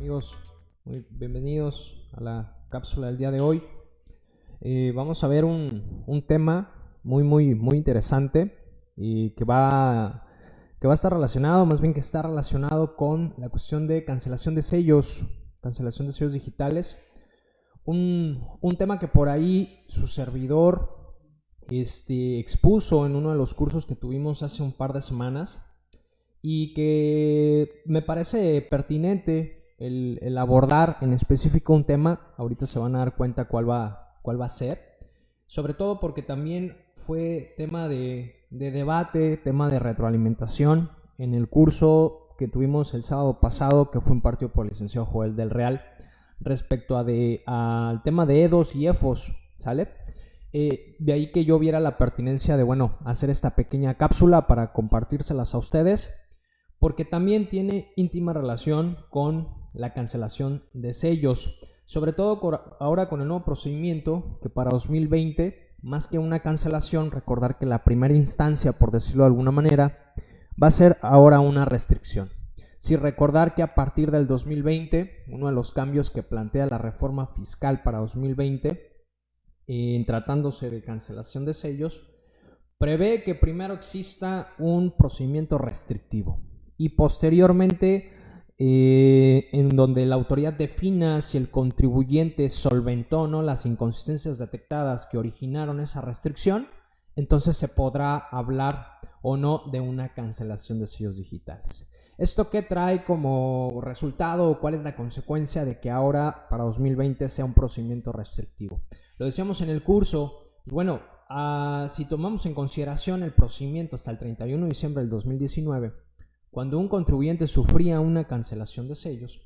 amigos? Muy bienvenidos a la cápsula del día de hoy. Vamos a ver un tema muy interesante y que va a estar relacionado, más bien que está relacionado con la cuestión de cancelación de sellos digitales. Un tema que por ahí su servidor expuso en uno de los cursos que tuvimos hace un par de semanas y que me parece pertinente el abordar en específico un tema. Ahorita se van a dar cuenta cuál va a ser, sobre todo porque también fue tema de debate, tema de retroalimentación en el curso que tuvimos el sábado pasado, que fue impartido por el licenciado Joel del Real, respecto al tema de EDOs y EFOS, ¿sale? De ahí que yo viera la pertinencia de, hacer esta pequeña cápsula para compartírselas a ustedes, porque también tiene íntima relación con la cancelación de sellos, sobre todo ahora con el nuevo procedimiento que para 2020, más que una cancelación, recordar que la primera instancia, por decirlo de alguna manera, va a ser ahora una restricción. Sí, recordar que a partir del 2020, uno de los cambios que plantea la reforma fiscal para 2020, en tratándose de cancelación de sellos, prevé que primero exista un procedimiento restrictivo y posteriormente en donde la autoridad defina si el contribuyente solventó o no las inconsistencias detectadas que originaron esa restricción, entonces se podrá hablar o no de una cancelación de sellos digitales. ¿Esto qué trae como resultado o cuál es la consecuencia de que ahora para 2020 sea un procedimiento restrictivo? Lo decíamos en el curso, si tomamos en consideración el procedimiento hasta el 31 de diciembre del 2019, cuando un contribuyente sufría una cancelación de sellos,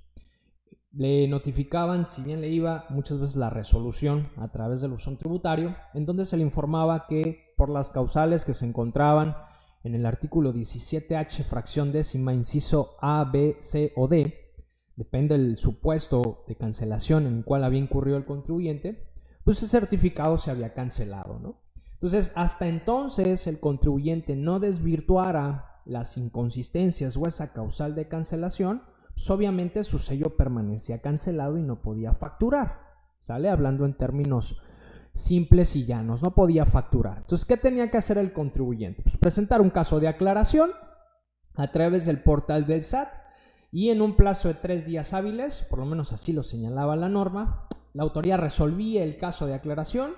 le notificaban, si bien le iba, muchas veces la resolución a través del buzón tributario, en donde se le informaba que por las causales que se encontraban en el artículo 17H, fracción décima, inciso A, B, C o D, depende del supuesto de cancelación en el cual había incurrido el contribuyente, pues ese certificado se había cancelado, ¿no? Entonces, hasta entonces el contribuyente no desvirtuara las inconsistencias o esa causal de cancelación, pues obviamente su sello permanecía cancelado y no podía facturar, ¿sale? Hablando en términos simples y llanos, no podía facturar. Entonces, ¿qué tenía que hacer el contribuyente? Pues presentar un caso de aclaración a través del portal del SAT y en un plazo de 3 días hábiles, por lo menos así lo señalaba la norma, la autoridad resolvía el caso de aclaración.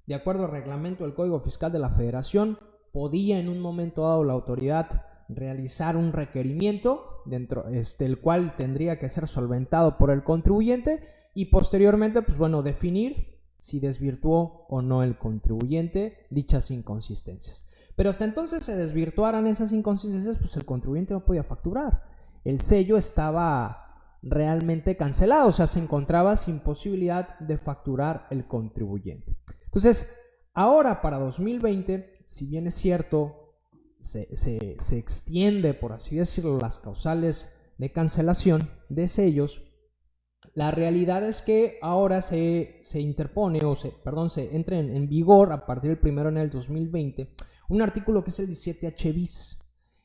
De acuerdo al reglamento del Código Fiscal de la Federación, podía en un momento dado la autoridad realizar un requerimiento dentro el cual tendría que ser solventado por el contribuyente y posteriormente definir si desvirtuó o no el contribuyente dichas inconsistencias. Pero hasta entonces se desvirtuaran esas inconsistencias, pues el contribuyente no podía facturar. El sello estaba realmente cancelado, o sea, se encontraba sin posibilidad de facturar el contribuyente. Entonces, ahora para 2020, si bien es cierto, se extiende, por así decirlo, las causales de cancelación de sellos, la realidad es que ahora se entra en vigor a partir del 1 de enero del 2020 un artículo que es el 17H bis.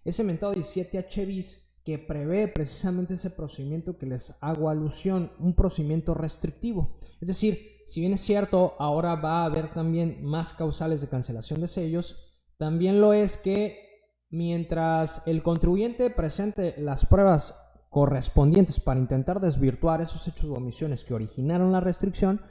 Ese mentado 17H bis que prevé precisamente ese procedimiento que les hago alusión, un procedimiento restrictivo. Es decir, si bien es cierto, ahora va a haber también más causales de cancelación de sellos, también lo es que mientras el contribuyente presente las pruebas correspondientes para intentar desvirtuar esos hechos o omisiones que originaron la restricción,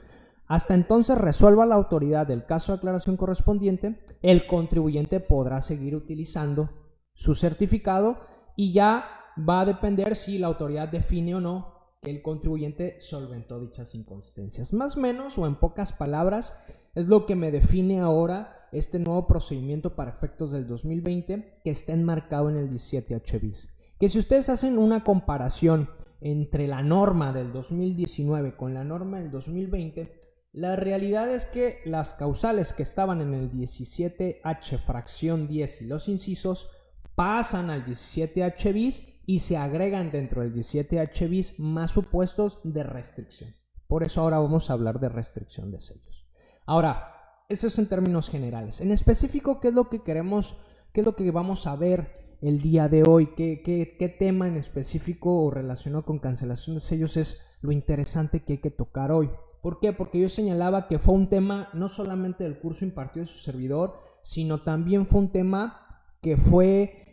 hasta entonces resuelva la autoridad el caso de aclaración correspondiente, el contribuyente podrá seguir utilizando su certificado y ya va a depender si la autoridad define o no que el contribuyente solventó dichas inconsistencias. Más o menos, o en pocas palabras, es lo que me define ahora este nuevo procedimiento para efectos del 2020 que está enmarcado en el 17H bis. Que si ustedes hacen una comparación entre la norma del 2019 con la norma del 2020, la realidad es que las causales que estaban en el 17H fracción 10 y los incisos pasan al 17H bis y se agregan dentro del 17H bis más supuestos de restricción. Por eso ahora vamos a hablar de restricción de sellos. Ahora, eso es en términos generales. En específico, ¿qué es lo que queremos, qué es lo que vamos a ver el día de hoy? ¿Qué tema en específico o relacionado con cancelación de sellos es lo interesante que hay que tocar hoy? ¿Por qué? Porque yo señalaba que fue un tema no solamente del curso impartido de su servidor, sino también fue un tema que fue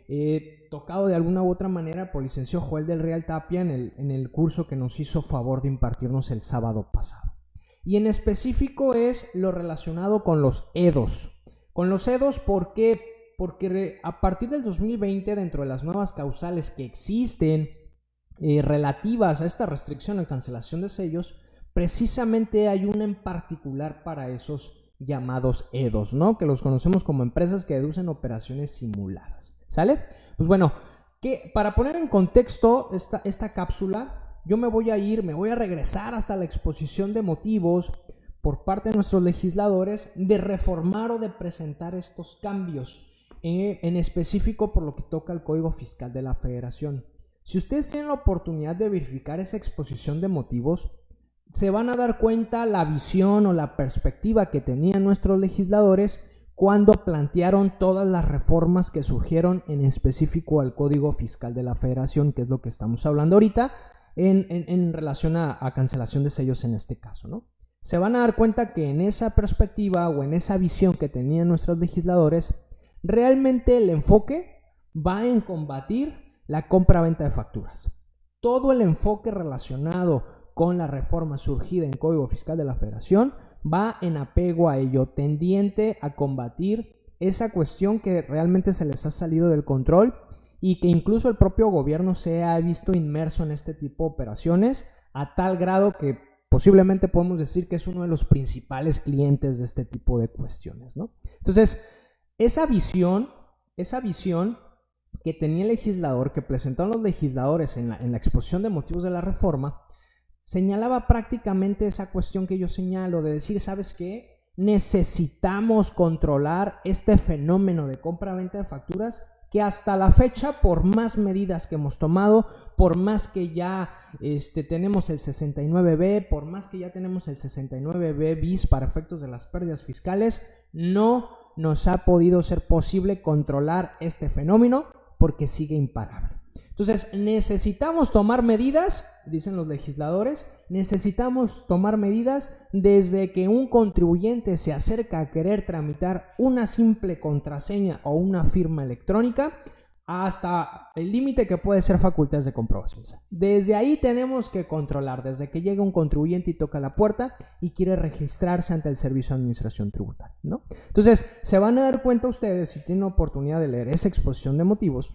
tocado de alguna u otra manera por el licenciado Joel del Real Tapia en el curso que nos hizo favor de impartirnos el sábado pasado. Y en específico es lo relacionado con los EDOs. Con los EDOs, ¿por qué? Porque a partir del 2020, dentro de las nuevas causales que existen relativas a esta restricción a cancelación de sellos, precisamente hay una en particular para esos llamados EDOs, ¿no? Que los conocemos como empresas que deducen operaciones simuladas. ¿Sale? Pues bueno, para poner en contexto esta cápsula, yo me voy a regresar hasta la exposición de motivos por parte de nuestros legisladores de reformar o de presentar estos cambios, en específico por lo que toca al Código Fiscal de la Federación. Si ustedes tienen la oportunidad de verificar esa exposición de motivos, se van a dar cuenta la visión o la perspectiva que tenían nuestros legisladores cuando plantearon todas las reformas que surgieron en específico al Código Fiscal de la Federación, que es lo que estamos hablando ahorita, en relación a cancelación de sellos en este caso, ¿no? Se van a dar cuenta que en esa perspectiva o en esa visión que tenían nuestros legisladores, realmente el enfoque va en combatir la compra-venta de facturas. Todo el enfoque relacionado con la reforma surgida en Código Fiscal de la Federación va en apego a ello, tendiente a combatir esa cuestión que realmente se les ha salido del control y que incluso el propio gobierno se ha visto inmerso en este tipo de operaciones a tal grado que posiblemente podemos decir que es uno de los principales clientes de este tipo de cuestiones, ¿no? Entonces, esa visión que tenía el legislador, que presentaron los legisladores en la exposición de motivos de la reforma, señalaba prácticamente esa cuestión que yo señalo de decir, ¿sabes qué? Necesitamos controlar este fenómeno de compra-venta de facturas que hasta la fecha, por más medidas que hemos tomado, por más que ya tenemos el 69B, por más que ya tenemos el 69B bis para efectos de las pérdidas fiscales, no nos ha podido ser posible controlar este fenómeno porque sigue imparable. Entonces, necesitamos tomar medidas, dicen los legisladores, necesitamos tomar medidas desde que un contribuyente se acerca a querer tramitar una simple contraseña o una firma electrónica hasta el límite que puede ser facultades de comprobación. Desde ahí tenemos que controlar, desde que llega un contribuyente y toca la puerta y quiere registrarse ante el Servicio de Administración Tributaria, ¿no? Entonces, se van a dar cuenta ustedes, si tienen la oportunidad de leer esa exposición de motivos,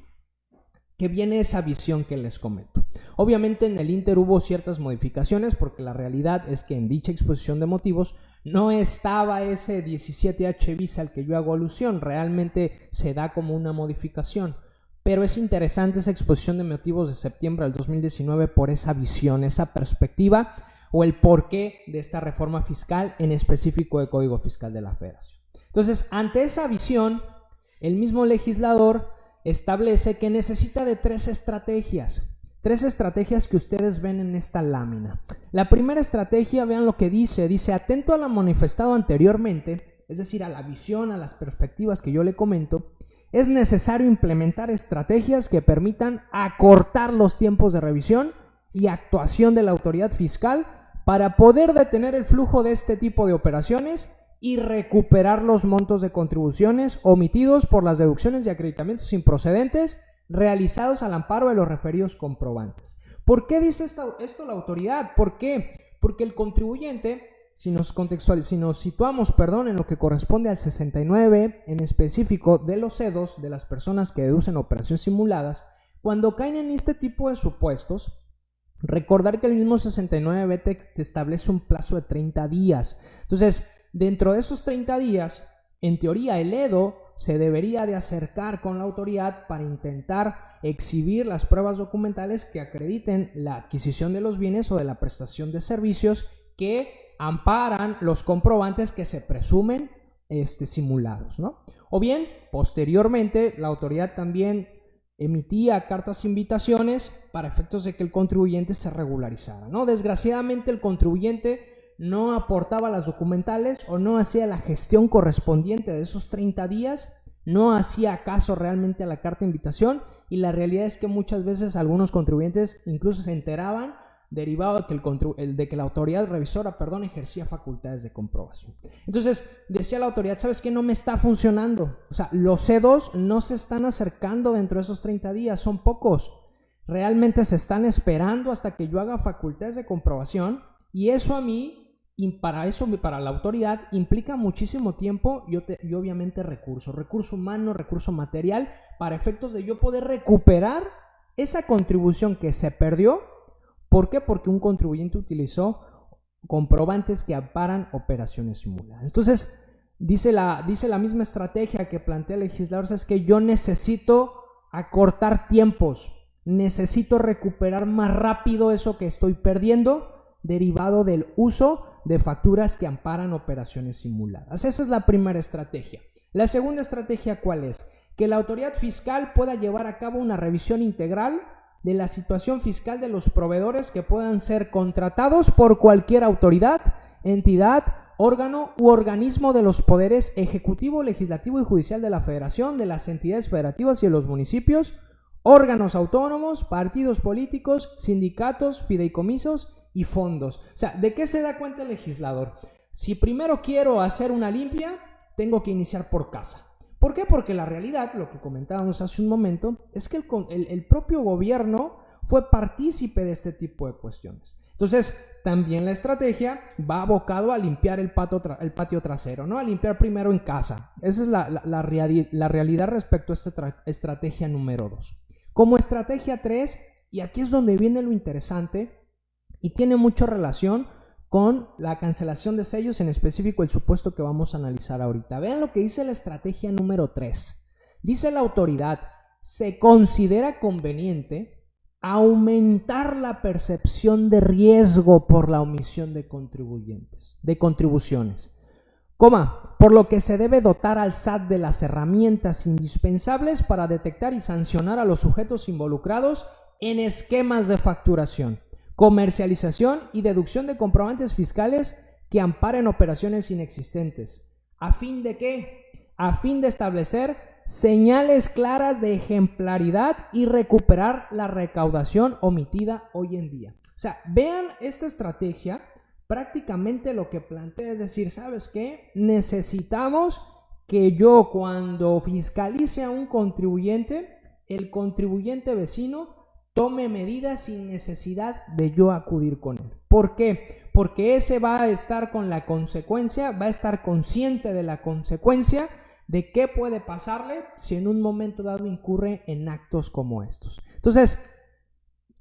que viene esa visión que les comento. Obviamente en el Inter hubo ciertas modificaciones porque la realidad es que en dicha exposición de motivos no estaba ese 17H bis al que yo hago alusión, realmente se da como una modificación. Pero es interesante esa exposición de motivos de septiembre del 2019 por esa visión, esa perspectiva o el porqué de esta reforma fiscal en específico de Código Fiscal de la Federación. Entonces, ante esa visión, el mismo legislador establece que necesita de tres estrategias que ustedes ven en esta lámina. La primera estrategia, vean lo que dice, atento a lo manifestado anteriormente, es decir, a la visión, a las perspectivas que yo le comento, es necesario implementar estrategias que permitan acortar los tiempos de revisión y actuación de la autoridad fiscal para poder detener el flujo de este tipo de operaciones y recuperar los montos de contribuciones omitidos por las deducciones y acreditamientos improcedentes realizados al amparo de los referidos comprobantes. ¿Por qué dice esto la autoridad? ¿Por qué? Porque el contribuyente, si nos situamos en lo que corresponde al 69 en específico de los CEDOS, de las personas que deducen operaciones simuladas, cuando caen en este tipo de supuestos, recordar que el mismo 69B te establece un plazo de 30 días. Entonces, dentro de esos 30 días, en teoría el EDO se debería de acercar con la autoridad para intentar exhibir las pruebas documentales que acrediten la adquisición de los bienes o de la prestación de servicios que amparan los comprobantes que se presumen simulados, ¿no? O bien, posteriormente, la autoridad también emitía cartas invitaciones para efectos de que el contribuyente se regularizara, ¿no? Desgraciadamente, el contribuyente no aportaba las documentales o no hacía la gestión correspondiente de esos 30 días no hacía caso realmente a la carta de invitación, y la realidad es que muchas veces algunos contribuyentes incluso se enteraban derivado de que la autoridad revisora, ejercía facultades de comprobación. Entonces decía la autoridad, ¿sabes qué? No me está funcionando. O sea, los C2 no se están acercando dentro de esos 30 días, son pocos. Realmente se están esperando hasta que yo haga facultades de comprobación, y eso a mí, y para la autoridad, implica muchísimo tiempo y obviamente recurso humano, recurso material, para efectos de yo poder recuperar esa contribución que se perdió. ¿Por qué? Porque un contribuyente utilizó comprobantes que amparan operaciones simuladas. Entonces, dice la misma estrategia que plantea el legislador, es que yo necesito acortar tiempos, necesito recuperar más rápido eso que estoy perdiendo derivado del uso de facturas que amparan operaciones simuladas. Esa es la primera estrategia. La segunda estrategia, ¿cuál es? Que la autoridad fiscal pueda llevar a cabo una revisión integral de la situación fiscal de los proveedores que puedan ser contratados por cualquier autoridad, entidad, órgano u organismo de los poderes ejecutivo, legislativo y judicial de la Federación, de las entidades federativas y de los municipios, órganos autónomos, partidos políticos, sindicatos, fideicomisos y fondos. O sea, ¿de qué se da cuenta el legislador? Si primero quiero hacer una limpia, tengo que iniciar por casa. ¿Por qué? Porque la realidad, lo que comentábamos hace un momento, es que el propio gobierno fue partícipe de este tipo de cuestiones. Entonces, también la estrategia va abocado a limpiar el patio trasero, ¿no? A limpiar primero en casa. Esa es la realidad respecto a esta estrategia número 2. Como estrategia 3, y aquí es donde viene lo interesante y tiene mucha relación con la cancelación de sellos, en específico el supuesto que vamos a analizar ahorita. Vean lo que dice la estrategia número 3. Dice la autoridad, se considera conveniente aumentar la percepción de riesgo por la omisión de contribuciones, por lo que se debe dotar al SAT de las herramientas indispensables para detectar y sancionar a los sujetos involucrados en esquemas de facturación, comercialización y deducción de comprobantes fiscales que amparen operaciones inexistentes. ¿A fin de qué? A fin de establecer señales claras de ejemplaridad y recuperar la recaudación omitida hoy en día. O sea, vean esta estrategia, prácticamente lo que plantea es decir, ¿sabes qué? Necesitamos que yo cuando fiscalice a un contribuyente, el contribuyente vecino tome medidas sin necesidad de yo acudir con él. ¿Por qué? Porque ese va a estar con la consecuencia, va a estar consciente de la consecuencia de qué puede pasarle si en un momento dado incurre en actos como estos. Entonces,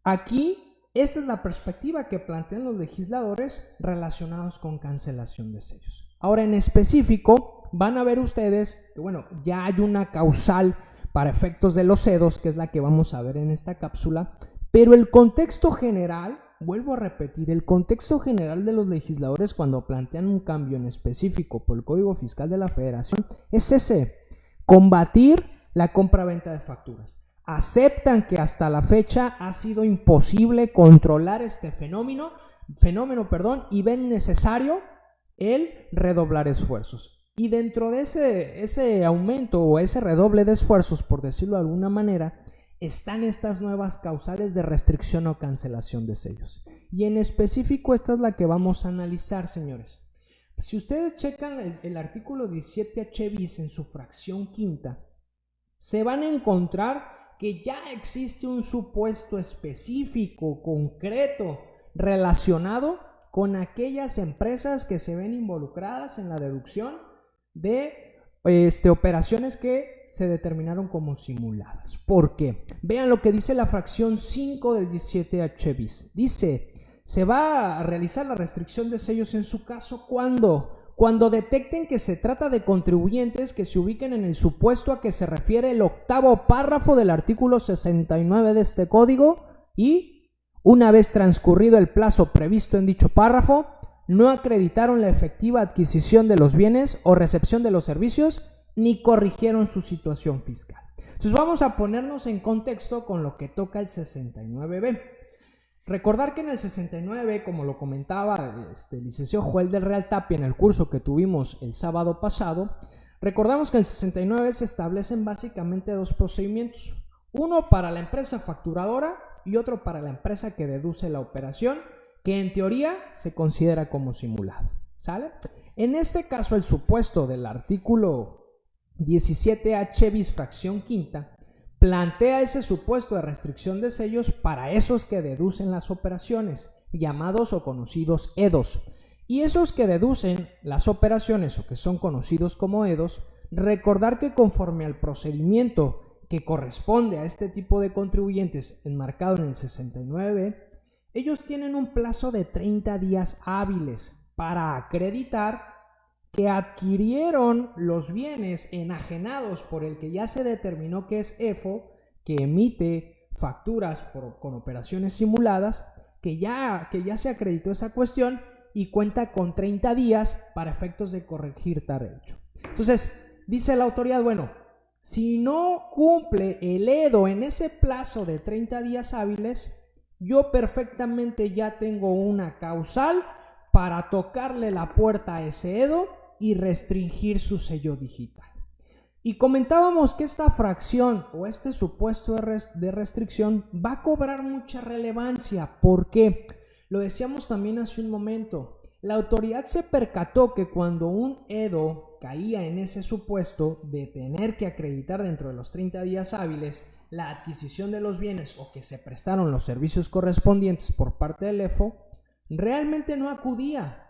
aquí, esta es la perspectiva que plantean los legisladores relacionados con cancelación de sellos. Ahora, en específico, van a ver ustedes que, ya hay una causal para efectos de los CEDOS, que es la que vamos a ver en esta cápsula, pero el contexto general, vuelvo a repetir, el contexto general de los legisladores cuando plantean un cambio en específico por el Código Fiscal de la Federación es ese: combatir la compra-venta de facturas. Aceptan que hasta la fecha ha sido imposible controlar este fenómeno, y ven necesario el redoblar esfuerzos. Y dentro de ese aumento o ese redoble de esfuerzos, por decirlo de alguna manera, están estas nuevas causales de restricción o cancelación de sellos. Y en específico esta es la que vamos a analizar, señores. Si ustedes checan el artículo 17H bis en su fracción quinta, se van a encontrar que ya existe un supuesto específico, concreto, relacionado con aquellas empresas que se ven involucradas en la deducción de operaciones que se determinaron como simuladas. ¿Por qué? Vean lo que dice la fracción 5 del 17H bis. Dice, se va a realizar la restricción de sellos en su caso cuando detecten que se trata de contribuyentes que se ubiquen en el supuesto a que se refiere el octavo párrafo del artículo 69 de este código y, una vez transcurrido el plazo previsto en dicho párrafo, no acreditaron la efectiva adquisición de los bienes o recepción de los servicios, ni corrigieron su situación fiscal. Entonces vamos a ponernos en contexto con lo que toca el 69B. Recordar que en el 69B, como lo comentaba el licenciado Joel del Real Tapia en el curso que tuvimos el sábado pasado, Recordamos que en el 69 se establecen básicamente dos procedimientos. Uno para la empresa facturadora y otro para la empresa que deduce la operación, que en teoría se considera como simulada. ¿Sale? En este caso, el supuesto del artículo 17H bis fracción quinta plantea ese supuesto de restricción de sellos para esos que deducen las operaciones, llamados o conocidos EDOs. Y esos que deducen las operaciones o que son conocidos como EDOs, recordar que conforme al procedimiento que corresponde a este tipo de contribuyentes enmarcado en el 69, ellos tienen un plazo de 30 días hábiles para acreditar que adquirieron los bienes enajenados por el que ya se determinó que es EFO, que emite facturas con operaciones simuladas, que ya se acreditó esa cuestión y cuenta con 30 días para efectos de corregir tal hecho. Entonces, dice la autoridad, bueno, si no cumple el EDO en ese plazo de 30 días hábiles, yo perfectamente ya tengo una causal para tocarle la puerta a ese EDO y restringir su sello digital. Y comentábamos que esta fracción o este supuesto de restricción va a cobrar mucha relevancia. ¿Por qué? Lo decíamos también hace un momento. La autoridad se percató que cuando un EDO caía en ese supuesto de tener que acreditar dentro de los 30 días hábiles la adquisición de los bienes o que se prestaron los servicios correspondientes por parte del EFO, realmente no acudía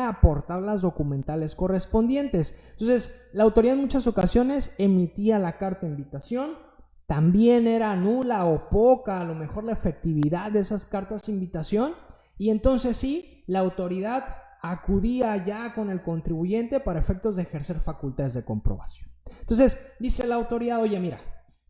a aportar las documentales correspondientes. Entonces, la autoridad en muchas ocasiones emitía la carta de invitación, también era nula o poca a lo mejor la efectividad de esas cartas de invitación, y entonces sí, la autoridad acudía ya con el contribuyente para efectos de ejercer facultades de comprobación. Entonces, dice la autoridad, oye, mira,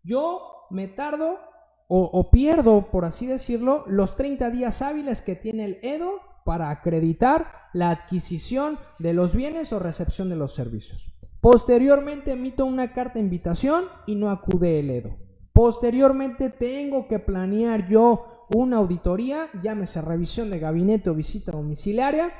yo me tardo o pierdo, por así decirlo, los 30 días hábiles que tiene el EDO para acreditar la adquisición de los bienes o recepción de los servicios. Posteriormente emito una carta de invitación y no acude el EDO. Posteriormente tengo que planear yo una auditoría, llámese revisión de gabinete o visita domiciliaria.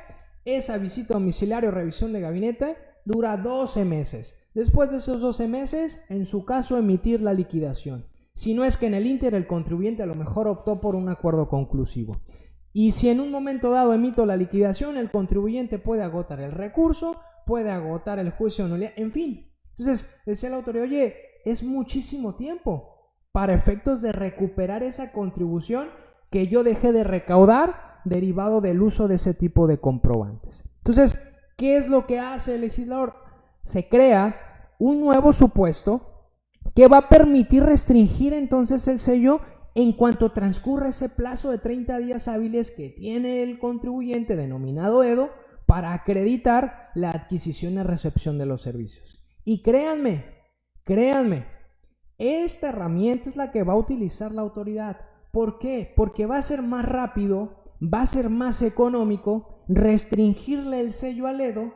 Esa visita domiciliaria o revisión de gabinete dura 12 meses. Después de esos 12 meses, en su caso, emitir la liquidación. Si no es que en el ínter el contribuyente a lo mejor optó por un acuerdo conclusivo. Y si en un momento dado emito la liquidación, el contribuyente puede agotar el recurso, puede agotar el juicio de nulidad, en fin. Entonces, decía la autoridad, oye, es muchísimo tiempo para efectos de recuperar esa contribución que yo dejé de recaudar derivado del uso de ese tipo de comprobantes. Entonces, ¿qué es lo que hace el legislador? Se crea un nuevo supuesto que va a permitir restringir entonces el sello en cuanto transcurra ese plazo de 30 días hábiles que tiene el contribuyente denominado EDO para acreditar la adquisición y recepción de los servicios. Y créanme, esta herramienta es la que va a utilizar la autoridad. ¿Por qué? Porque va a ser más rápido, va a ser más económico restringirle el sello al EDO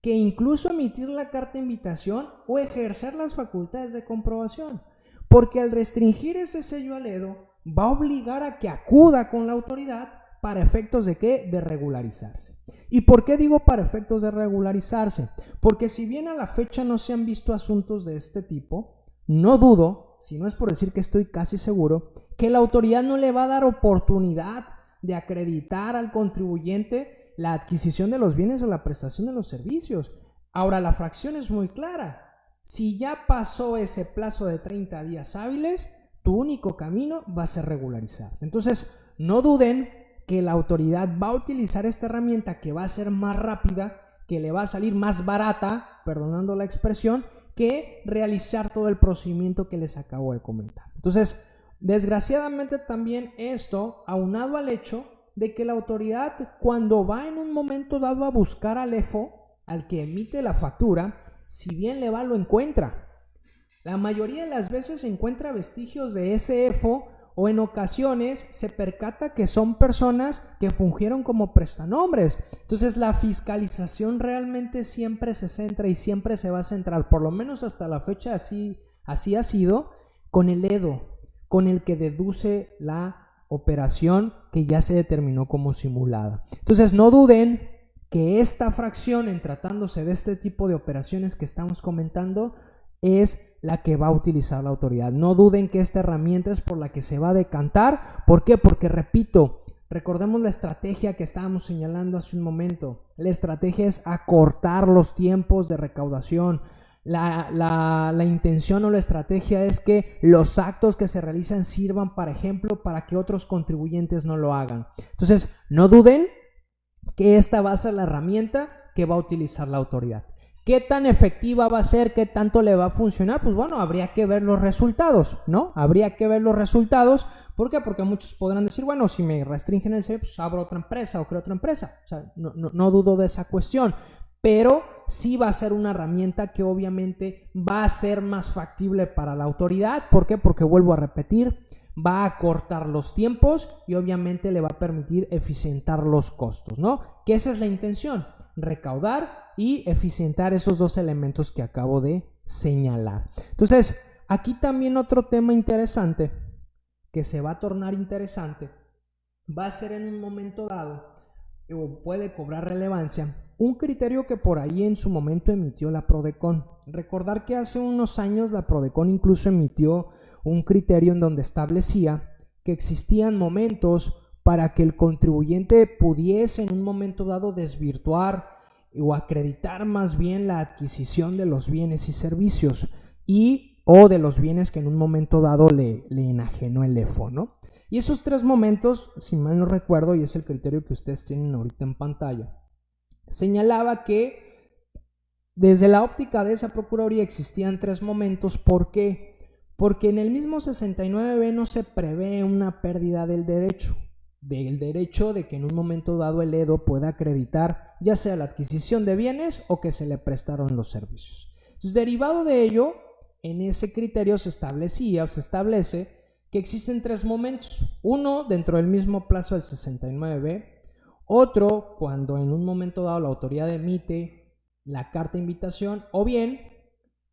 que incluso emitir la carta de invitación o ejercer las facultades de comprobación. Porque al restringir ese sello al EDO va a obligar a que acuda con la autoridad para efectos de ¿qué? De regularizarse. ¿Y por qué digo para efectos de regularizarse? Porque si bien a la fecha no se han visto asuntos de este tipo, no dudo, si no es por decir que estoy casi seguro, que la autoridad no le va a dar oportunidad de acreditar al contribuyente la adquisición de los bienes o la prestación de los servicios. Ahora, la fracción es muy clara. Si ya pasó ese plazo de 30 días hábiles, tu único camino va a ser regularizar. Entonces, no duden que la autoridad va a utilizar esta herramienta que va a ser más rápida, que le va a salir más barata, perdonando la expresión, que realizar todo el procedimiento que les acabo de comentar. Entonces, desgraciadamente también esto, aunado al hecho de que la autoridad, cuando va en un momento dado a buscar al EFO, al que emite la factura, si bien le va, lo encuentra. La mayoría de las veces encuentra vestigios de ese EFO o en ocasiones se percata que son personas que fungieron como prestanombres. Entonces la fiscalización realmente siempre se centra y siempre se va a centrar, por lo menos hasta la fecha así ha sido, con el EDO, con el que deduce la operación que ya se determinó como simulada. Entonces no duden que esta fracción, en tratándose de este tipo de operaciones que estamos comentando, es la que va a utilizar la autoridad. No duden que esta herramienta es por la que se va a decantar. ¿Por qué? Porque, repito, recordemos la estrategia que estábamos señalando hace un momento. La estrategia es acortar los tiempos de recaudación. La intención o la estrategia es que los actos que se realizan sirvan, por ejemplo, para que otros contribuyentes no lo hagan. Entonces, no duden que esta va a ser la herramienta que va a utilizar la autoridad. ¿Qué tan efectiva va a ser? ¿Qué tanto le va a funcionar? Pues bueno, habría que ver los resultados, ¿no? Habría que ver los resultados. ¿Por qué? Porque muchos podrán decir, bueno, si me restringen el sello, pues abro otra empresa o creo otra empresa. O sea, no dudo de esa cuestión. Pero sí va a ser una herramienta que obviamente va a ser más factible para la autoridad. ¿Por qué? Porque vuelvo a repetir, va a acortar los tiempos y obviamente le va a permitir eficientar los costos, ¿no? Que esa es la intención, recaudar y eficientar esos dos elementos que acabo de señalar. Entonces, aquí también otro tema interesante que se va a tornar interesante va a ser en un momento dado o puede cobrar relevancia un criterio que por ahí en su momento emitió la Prodecon. Recordar que hace unos años la Prodecon incluso emitió un criterio en donde establecía que existían momentos para que el contribuyente pudiese en un momento dado desvirtuar o acreditar más bien la adquisición de los bienes y servicios o de los bienes que en un momento dado le enajenó el EFO, ¿no? Y esos tres momentos, si mal no recuerdo, y es el criterio que ustedes tienen ahorita en pantalla, señalaba que desde la óptica de esa Procuraduría existían tres momentos. ¿Por qué? Porque en el mismo 69B no se prevé una pérdida del derecho de que en un momento dado el EDO pueda acreditar ya sea la adquisición de bienes o que se le prestaron los servicios. Entonces, derivado de ello, en ese criterio se establece que existen tres momentos. Uno, dentro del mismo plazo del 69B. Otro, cuando en un momento dado la autoridad emite la carta de invitación, o bien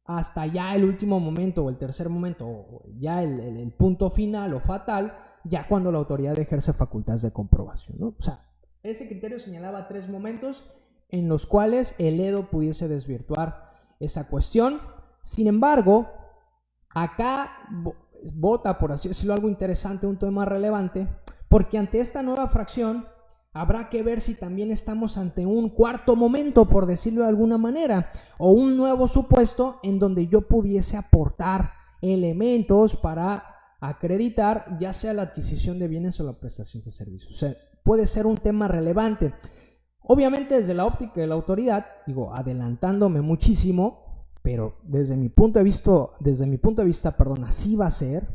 hasta ya el último momento o el tercer momento, o ya el punto final o fatal, ya cuando la autoridad ejerce facultades de comprobación, ¿no? O sea, ese criterio señalaba tres momentos en los cuales el EDO pudiese desvirtuar esa cuestión. Sin embargo, acá vota, por así decirlo, algo interesante, un tema relevante, porque ante esta nueva fracción habrá que ver si también estamos ante un cuarto momento, por decirlo de alguna manera, o un nuevo supuesto en donde yo pudiese aportar elementos para acreditar ya sea la adquisición de bienes o la prestación de servicios. O sea, puede ser un tema relevante. Obviamente desde la óptica de la autoridad, digo, adelantándome muchísimo, pero desde mi punto de vista, así va a ser.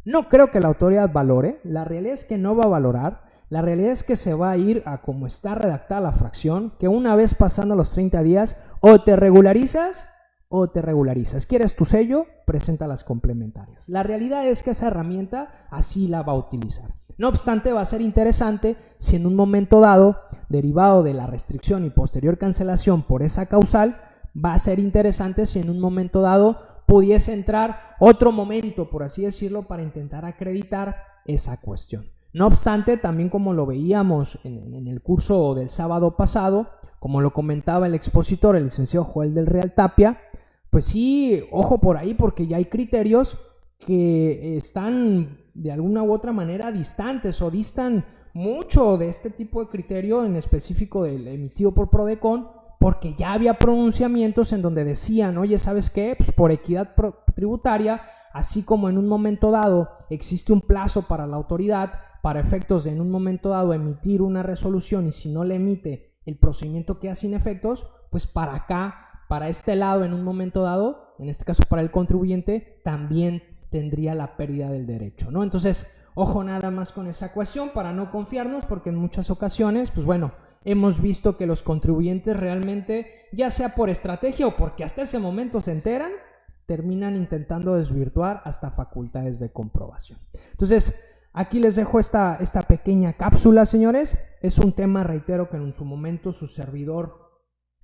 No creo que la autoridad valore. La realidad es que no va a valorar. La realidad es que se va a ir a como está redactada la fracción, que una vez pasando los 30 días, o te regularizas o te regularizas. ¿Quieres tu sello? Presenta las complementarias. La realidad es que esa herramienta así la va a utilizar. No obstante, va a ser interesante si en un momento dado, derivado de la restricción y posterior cancelación por esa causal, va a ser interesante si en un momento dado pudiese entrar otro momento, por así decirlo, para intentar acreditar esa cuestión. No obstante, también como lo veíamos en el curso del sábado pasado, como lo comentaba el expositor, el licenciado Joel del Real Tapia, pues sí, ojo por ahí, porque ya hay criterios que están de alguna u otra manera distantes o distan mucho de este tipo de criterio, en específico del emitido por Prodecon, porque ya había pronunciamientos en donde decían, oye, ¿sabes qué? Pues por equidad tributaria, así como en un momento dado existe un plazo para la autoridad para efectos de en un momento dado emitir una resolución, y si no le emite, el procedimiento queda sin efectos, pues para acá, para este lado, en un momento dado, en este caso para el contribuyente, también tendría la pérdida del derecho, ¿no? Entonces, ojo nada más con esa cuestión para no confiarnos, porque en muchas ocasiones, pues bueno, hemos visto que los contribuyentes realmente, ya sea por estrategia o porque hasta ese momento se enteran, terminan intentando desvirtuar hasta facultades de comprobación. Entonces, aquí les dejo esta pequeña cápsula, señores. Es un tema, reitero, que en su momento su servidor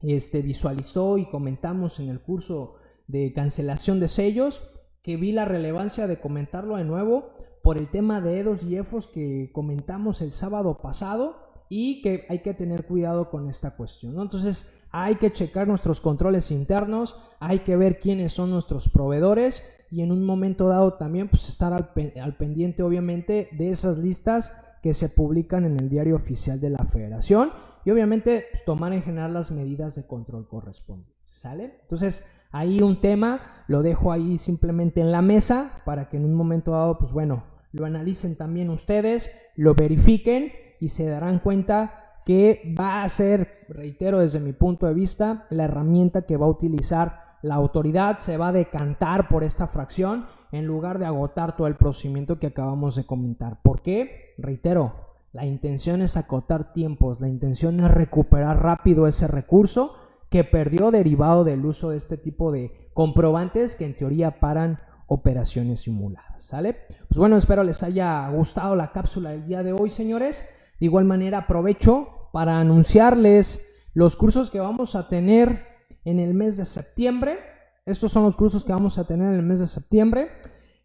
visualizó y comentamos en el curso de cancelación de sellos, que vi la relevancia de comentarlo de nuevo por el tema de EDOs y EFOS que comentamos el sábado pasado. y que hay que tener cuidado con esta cuestión, ¿no? Entonces hay que checar nuestros controles internos, hay que ver quiénes son nuestros proveedores y en un momento dado también pues estar al pendiente obviamente de esas listas que se publican en el diario oficial de la Federación y obviamente pues, tomar en general las medidas de control correspondientes, ¿sale? Entonces ahí un tema, lo dejo ahí simplemente en la mesa para que en un momento dado pues bueno, lo analicen también ustedes, lo verifiquen y se darán cuenta que va a ser, reitero desde mi punto de vista, la herramienta que va a utilizar la autoridad, se va a decantar por esta fracción en lugar de agotar todo el procedimiento que acabamos de comentar. ¿Por qué? Reitero, la intención es acotar tiempos, la intención es recuperar rápido ese recurso que perdió derivado del uso de este tipo de comprobantes que en teoría paran operaciones simuladas, ¿sale? Pues bueno, espero les haya gustado la cápsula del día de hoy, señores. De igual manera aprovecho para anunciarles los cursos que vamos a tener en el mes de septiembre. Estos son los cursos que vamos a tener en el mes de septiembre.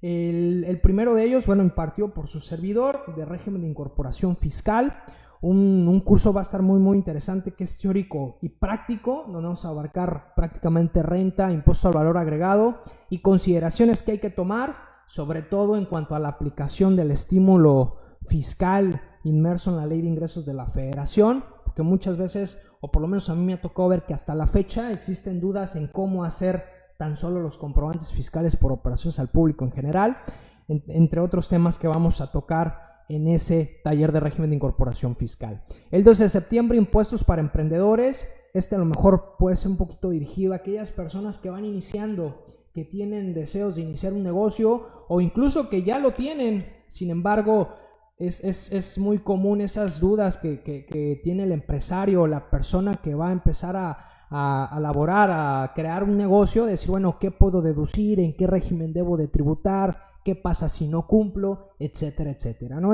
El primero de ellos, bueno, impartido por su servidor de régimen de incorporación fiscal. Un curso va a estar muy interesante que es teórico y práctico, donde vamos a abarcar prácticamente renta, impuesto al valor agregado y consideraciones que hay que tomar, sobre todo en cuanto a la aplicación del estímulo fiscal inmerso en la Ley de Ingresos de la Federación, porque muchas veces, o por lo menos a mí me ha tocado ver que hasta la fecha existen dudas en cómo hacer tan solo los comprobantes fiscales por operaciones al público en general, entre otros temas que vamos a tocar en ese taller de régimen de incorporación fiscal. El 12 de septiembre, impuestos para emprendedores. A lo mejor puede ser un poquito dirigido a aquellas personas que van iniciando, que tienen deseos de iniciar un negocio o incluso que ya lo tienen. Sin embargo, es muy común esas dudas que tiene el empresario o la persona que va a empezar a laborar, a crear un negocio, decir, bueno, ¿qué puedo deducir? ¿En qué régimen debo de tributar? ¿Qué pasa si no cumplo? Etcétera, etcétera, ¿no?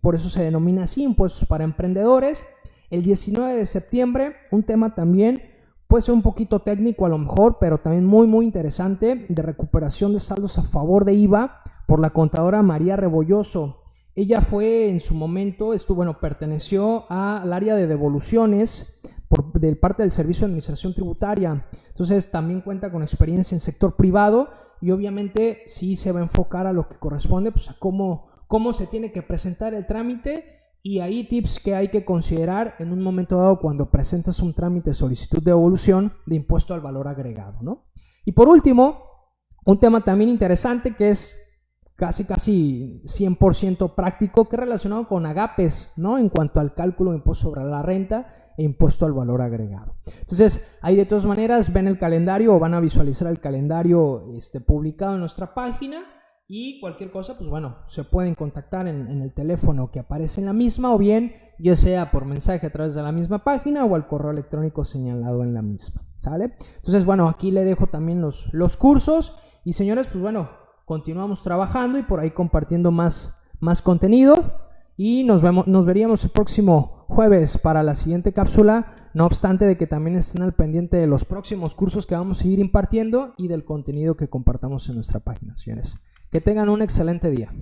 Por eso se denomina así, impuestos para emprendedores. El 19 de septiembre, un tema también, puede ser un poquito técnico a lo mejor, pero también muy interesante, de recuperación de saldos a favor de IVA por la contadora María Rebolloso. Ella fue en su momento, perteneció al área de devoluciones de parte del Servicio de Administración Tributaria. Entonces también cuenta con experiencia en sector privado y obviamente sí se va a enfocar a lo que corresponde, pues a cómo se tiene que presentar el trámite y ahí tips que hay que considerar en un momento dado cuando presentas un trámite de solicitud de devolución de impuesto al valor agregado, ¿no? Y por último, un tema también interesante que es casi 100% práctico, que es relacionado con agapes, ¿no? En cuanto al cálculo de impuesto sobre la renta e impuesto al valor agregado. Entonces, ahí de todas maneras ven el calendario o van a visualizar el calendario publicado en nuestra página y cualquier cosa, pues bueno, se pueden contactar en el teléfono que aparece en la misma o bien ya sea por mensaje a través de la misma página o al correo electrónico señalado en la misma, ¿sale? Entonces, bueno, aquí le dejo también los cursos y señores, pues bueno, continuamos trabajando y por ahí compartiendo más contenido. Y nos veríamos el próximo jueves para la siguiente cápsula, no obstante de que también estén al pendiente de los próximos cursos que vamos a seguir impartiendo y del contenido que compartamos en nuestra página, señores. Que tengan un excelente día.